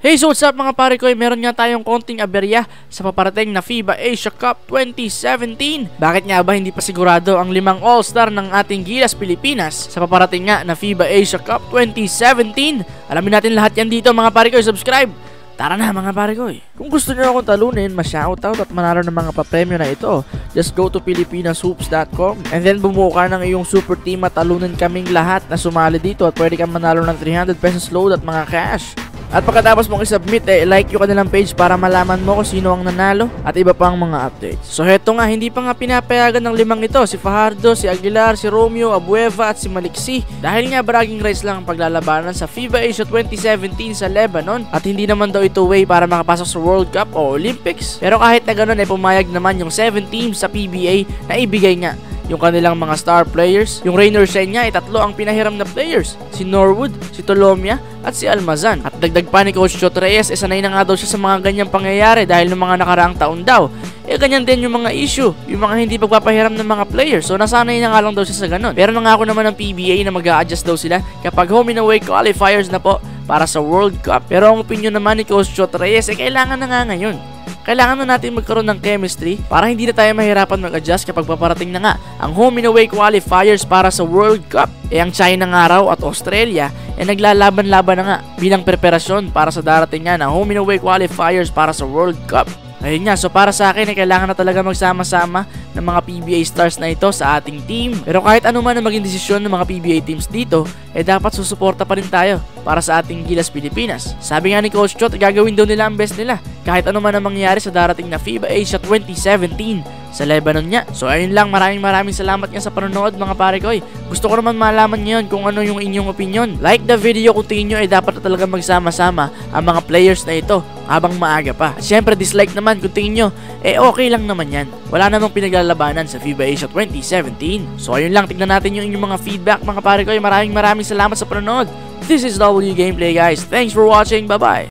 Hey, so what's up mga pare ko? Meron nga tayong konting aberya sa paparating na FIBA Asia Cup 2017. Bakit nga ba hindi pa sigurado ang 5 All-Star ng ating Gilas Pilipinas sa paparating nga na FIBA Asia Cup 2017? Alamin natin lahat yan dito mga pare ko. Subscribe! Tara na mga pare ko. Kung gusto nyo akong talunin, ma-shoutout at manalo ng mga papremyo na ito, just go to filipinashoops.com and then bumuo ka ng iyong super team at talunin kaming lahat na sumali dito at pwede kang manalo ng 300 pesos load at mga cash. At pagkatapos mong isubmit, like yung kanilang page para malaman mo kung sino ang nanalo at iba pang mga updates. So heto nga, hindi pa nga pinapayagan ng 5 ito, si Fajardo, si Aguilar, si Romeo, Abueva at si Maliksi. Dahil nga bragging rights lang ang paglalabanan sa FIBA Asia 2017 sa Lebanon at hindi naman daw ito way para makapasok sa World Cup o Olympics. Pero kahit na ganun pumayag naman yung 7 teams sa PBA na ibigay nga yung kanilang mga star players. Yung Rainer Senya ay 3 ang pinahiram na players, si Norwood, si Tolomia at si Almazan. At dagdag pa ni Coach Chot Reyes, sanay na nga daw siya sa mga ganyang pangyayari dahil ng mga nakaraang taon daw. Ganyan din yung mga issue, yung mga hindi pagpapahiram ng mga players. So nasanay na nga lang daw siya sa ganun. Pero nangako naman ng PBA na mag-a-adjust daw sila kapag home and away qualifiers na po para sa World Cup. Pero ang opinion naman ni Coach Chot Reyes kailangan na nga ngayon. Kailangan na natin magkaroon ng chemistry para hindi na tayo mahirapan mag-adjust kapag paparating na nga ang home and away qualifiers para sa World Cup. Ang China nga raw at Australia naglalaban-laban na nga bilang preparasyon para sa darating nga na home and away qualifiers para sa World Cup. Ayun nga, so para sa akin kailangan na talaga magsama-sama ng mga PBA stars na ito sa ating team. Pero kahit ano man ang maging desisyon ng mga PBA teams dito, dapat susuporta pa rin tayo para sa ating Gilas Pilipinas. Sabi nga ni Coach Chot, gagawin daw nila ang best nila kahit ano man ang mangyari sa darating na FIBA Asia 2017 sa Lebanon niya. So ayun lang, maraming salamat nga sa panonood mga pare ko. Gusto ko naman malaman ngayon kung ano yung inyong opinion. Like the video kung tingin nyo dapat na talaga magsama-sama ang mga players na ito habang maaga pa. At syempre dislike naman kung tingin nyo okay lang naman yan. Wala namang pinaglalabanan sa FIBA Asia 2017. So ayun lang, tignan natin yung inyong mga feedback mga pare ko. Maraming salamat sa panonood. This is W Gameplay guys. Thanks for watching. Bye bye.